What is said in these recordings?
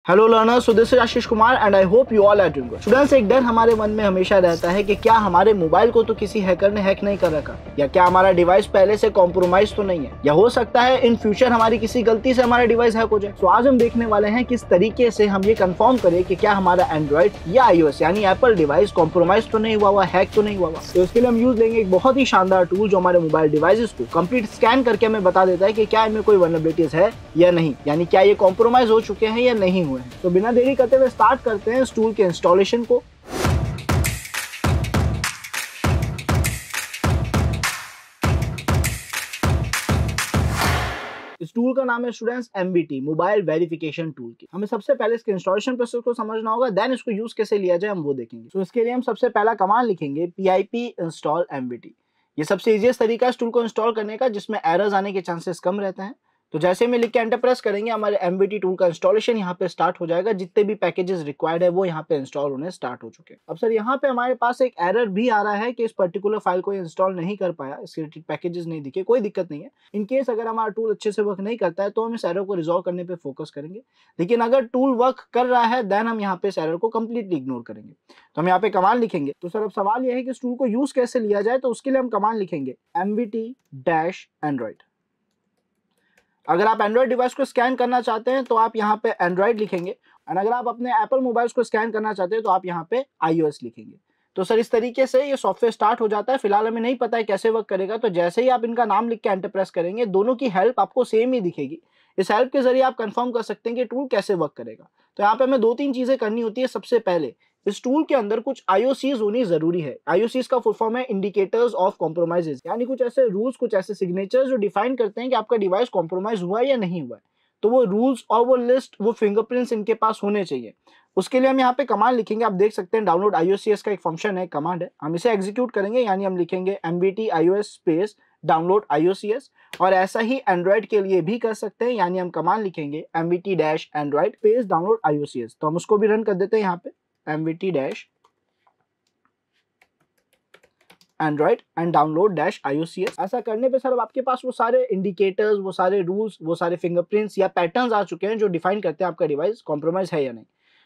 Hello learners, so this is Ashish Kumar and I hope you all are doing good. Students, एक डर हमारे मन में हमेशा रहता है कि क्या हमारे मोबाइल को तो किसी हैकर ने हैक नहीं कर रखा, या क्या हमारा डिवाइस पहले से कॉम्प्रोमाइज तो नहीं है, या हो सकता है इन फ्यूचर हमारी किसी गलती से हमारा डिवाइस हैक हो जाए। तो आज हम देखने वाले हैं किस तरीके से हम ये कंफर्म करें कि क्या हमारा एंड्रॉइड या iOS यानी एप्पल डिवाइस कॉम्प्रोमाइज तो नहीं हुआ, हैक तो नहीं हुआ। तो इसके लिए हम यूज लेंगे एक बहुत ही शानदार टूल जो हमारे मोबाइल डिवाइसेस को कंप्लीट स्कैन करके हमें बता देता है कि क्या इनमें कोई वल्नरेबिलिटीज है या नहीं, यानी क्या ये कॉम्प्रोमाइज हो चुके हैं या नहीं हुए हैं। तो बिना देरी करते हुए स्टार्ट करते हैं इस टूल के इंस्टॉलेशन को। इस टूल का नाम है students MVT, mobile verification tool की। हमें सबसे पहले इसके इंस्टॉलेशन प्रोसेस को समझना होगा, देन इसको यूज कैसे लिया जाए हम वो देखेंगे। तो इसके लिए हम सबसे पहला कमांड लिखेंगे pip install MVT। ये सबसे इजीएस्ट तरीका है इस टूल को इंस्टॉल करने का, जिसमें एरर्स आने के चांसेस कम रहते हैं। तो जैसे में लिख के एंटर प्रेस करेंगे, हमारे MVT टूल का इंस्टॉलेशन यहाँ पे स्टार्ट हो जाएगा। जितने भी पैकेजेस रिक्वायर्ड है वो यहाँ पे इंस्टॉल होने स्टार्ट हो चुके हैं। अब सर यहाँ पे हमारे पास एक एरर भी आ रहा है कि इस पर्टिकुलर फाइल को इंस्टॉल नहीं कर पाया, इसके पैकेजेस नहीं दिखे। कोई दिक्कत नहीं है, इन केस अगर हमारा टूल अच्छे से वर्क नहीं करता है तो हम इस एरर को रिजॉल्व करने पे फोकस करेंगे। लेकिन अगर टूल वर्क कर रहा है देन हम यहाँ पे इस एरर को कंप्लीटली इग्नोर करेंगे। तो हम यहाँ पे कमांड लिखेंगे। तो सर अब सवाल यह है कि इस टूल को यूज कैसे लिया जाए, तो उसके लिए हम कमांड लिखेंगे MVT-Android। अगर आप एंड्रॉइड डिवाइस को स्कैन करना चाहते हैं तो आप यहाँ पे एंड्रॉइड लिखेंगे, और अगर आप अपने एप्पल मोबाइल्स को स्कैन करना चाहते हैं तो आप यहाँ पे iOS लिखेंगे। तो सर इस तरीके से ये सॉफ्टवेयर स्टार्ट हो जाता है। फिलहाल हमें नहीं पता है कैसे वर्क करेगा, तो जैसे ही आप इनका नाम लिख के एंटर प्रेस करेंगे दोनों की हेल्प आपको सेम ही दिखेगी। इस हेल्प के जरिए आप कंफर्म कर सकते हैं कि टूल कैसे वर्क करेगा। तो यहाँ पे हमें दो तीन चीजें करनी होती है। सबसे पहले इस टूल के अंदर कुछ IOCs होनी जरूरी है। IOCs का फुल फॉर्म है इंडिकेटर्स ऑफ कॉम्प्रोमाइजेस, यानी कुछ ऐसे रूल्स, कुछ ऐसे सिग्नेचर्स जो डिफाइन करते हैं कि आपका डिवाइस कॉम्प्रोमाइज हुआ है या नहीं हुआ है। तो वो रूल्स और वो लिस्ट, वो फिंगरप्रिंट्स इनके पास होने चाहिए। उसके लिए हम यहाँ पे कमांड लिखेंगे। आप देख सकते हैं डाउनलोड IOCs का एक फंक्शन है, कमांड है। हम इसे एग्जीक्यूट करेंगे, यानी हम लिखेंगे MVT iOS space download IOCs। और ऐसा ही एंड्रॉइड के लिए भी कर सकते हैं, यानी हम कमांड लिखेंगे MVT-Android स्पेस डाउनलोड IOCs। तो हम उसको भी रन कर देते हैं यहाँ पे MVT-Android एंड डाउनलोड IOCs। ऐसा करने पे सर अब आपके पास वो सारे इंडिकेटर्स, वो सारे रूल्स, वो सारे फिंगरप्रिंट्स या पैटर्न्स आ चुके हैं जो डिफाइन करते हैं आपका डिवाइस कॉम्प्रोमाइज है या नहीं।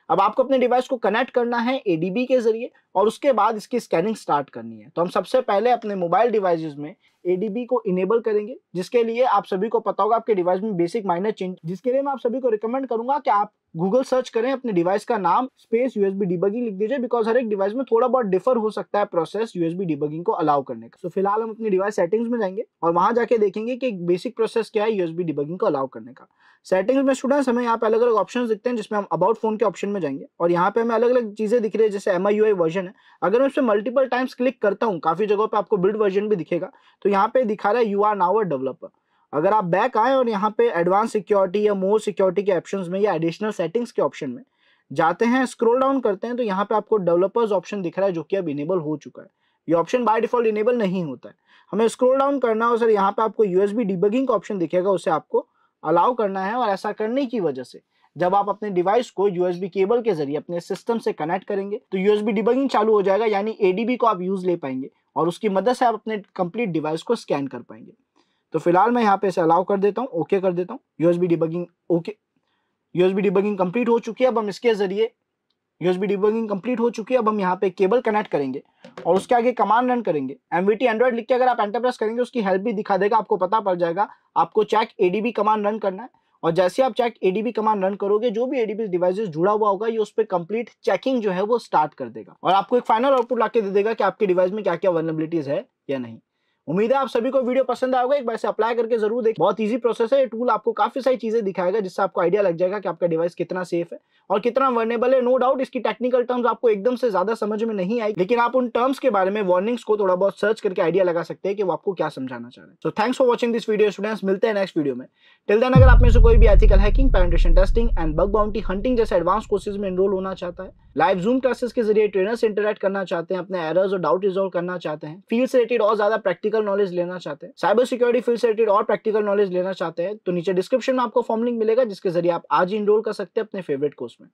अब आपको अपने डिवाइस को कनेक्ट करना है ADB के जरिए, और उसके बाद इसकी स्कैनिंग स्टार्ट करनी है। तो हम सबसे पहले अपने मोबाइल डिवाइसेस में ADB को इनेबल करेंगे, जिसके लिए आप सभी को पता होगा आपके डिवाइस में बेसिक माइनर चेंज, जिसके लिए मैं आप सभी को रिकमेंड करूंगा कि आप गूगल सर्च करें, अपने डिवाइस का नाम स्पेस USB डिबगिंग लिख दीजिए, बिकॉज हर एक डिवाइस में थोड़ा बहुत डिफर हो सकता है प्रोसेस USB डिबगिंग को अलाउ करने का। तो फिलहाल हम अपनी डिवाइस सेटिंग्स में जाएंगे और वहां जाके देखेंगे कि एक बेसिक प्रोसेस क्या है USB डिबगिंग को अलाउ करने का। सेटिंग्स में स्टूडेंट्स हमें यहाँ पे अलग अलग ऑप्शंस दिखते हैं, जिसमें हम अबाउट फोन के ऑप्शन में जाएंगे और यहाँ पे हमें अलग अलग चीजें दिख रही है, जैसे MIUI वर्जन है। अगर मैं इस पे मल्टीपल टाइम्स क्लिक करता हूँ, काफी जगहों पे आपको बिल्ड वर्जन भी दिखेगा। तो यहाँ पे दिखा रहा है you are now a developer. अगर आप बैक आए और यहाँ पे एडवांस सिक्योरिटी या मोर सिक्योरिटी के ऑप्शंस में या एडिशनल सेटिंग्स के ऑप्शन में जाते हैं, स्क्रॉल डाउन करते हैं, तो यहाँ पे आपको डेवलपर्स ऑप्शन दिख रहा है, जो कि अब इनेबल हो चुका है। ये ऑप्शन बाय डिफॉल्ट इनेबल नहीं होता है, हमें स्क्रॉल डाउन करना है और सर यहाँ पे आपको USB डिबगिंग का ऑप्शन दिखेगा, उसे आपको अलाउ करना है। और ऐसा करने की वजह से जब आप अपने डिवाइस को USB केबल के जरिए अपने सिस्टम से कनेक्ट करेंगे तो USB डिबगिंग चालू हो जाएगा, यानी ADB को आप यूज ले पाएंगे और उसकी मदद से आप अपने कंप्लीट डिवाइस को स्कैन कर पाएंगे। तो फिलहाल मैं यहाँ पे इसे अलाउ कर देता हूँ, ओके कर देता हूँ। USB debugging okay, USB debugging complete हो चुकी है। अब हम इसके जरिए USB डिबगिंग कंप्लीट हो चुकी है। अब हम यहाँ पे केबल कनेक्ट करेंगे और उसके आगे कमांड रन करेंगे। MVT-Android लिख के अगर आप एंटर प्रेस करेंगे, उसकी हेल्प भी दिखा देगा, आपको पता पड़ जाएगा आपको चेक ADB कमांड रन करना है। और जैसे आप चेक ADB कमांड रन करोगे, जो भी ADB डिवाइसेस जुड़ा हुआ होगा ये उस पर कंप्लीट चेकिंग जो है वो स्टार्ट कर देगा और आपको एक फाइनल आउटपुट लाके दे देगा कि आपके डिवाइस में क्या क्या वल्नरेबिलिटीज है या नहीं। उम्मीद है आप सभी को वीडियो पसंद आएगा, एक बार इसे अप्लाई करके जरूर देखें। बहुत इजी प्रोसेस है, ये टूल आपको काफी सारी चीजें दिखाएगा, जिससे आपको आइडिया लग जाएगा कि आपका डिवाइस कितना सेफ है और कितना वर्नेबल है। नो डाउट इसकी टेक्निकल टर्म्स आपको एकदम से ज्यादा समझ में नहीं आई, लेकिन आप उन टर्म्स के बारे में, वार्निंग्स को थोड़ा बहुत सर्च करके आइडिया लगा सकते हैं कि वो आपको क्या समझाना चाह रहे हैं। So thanks for watching this video students, मिलते हैं नेक्स्ट वीडियो में। टिल देन अगर आप में से कोई भी ethical hacking, penetration testing and bug bounty hunting जैसे एडवांस कोर्सेज में एनरोल होना चाहता है, लाइव जूम क्लासेस के जरिए ट्रेनर से इंटरेक्ट करना चाहते हैं, अपने एरर्स और डाउट रिजॉल्व करना चाहते हैं, फील्ड से रिलेटेड और ज्यादा प्रैक्टिकल नॉलेज लेना चाहते हैं, साइबर सिक्योरिटी फील्ड से रिलेटेड और प्रैक्टिकल नॉलेज लेना चाहते हैं, तो नीचे डिस्क्रिप्शन में आपको फॉर्म लिंक मिलेगा, जिसके जरिए आप आज ही एनरोल कर सकते हैं अपने फेवरेट कोर्स में।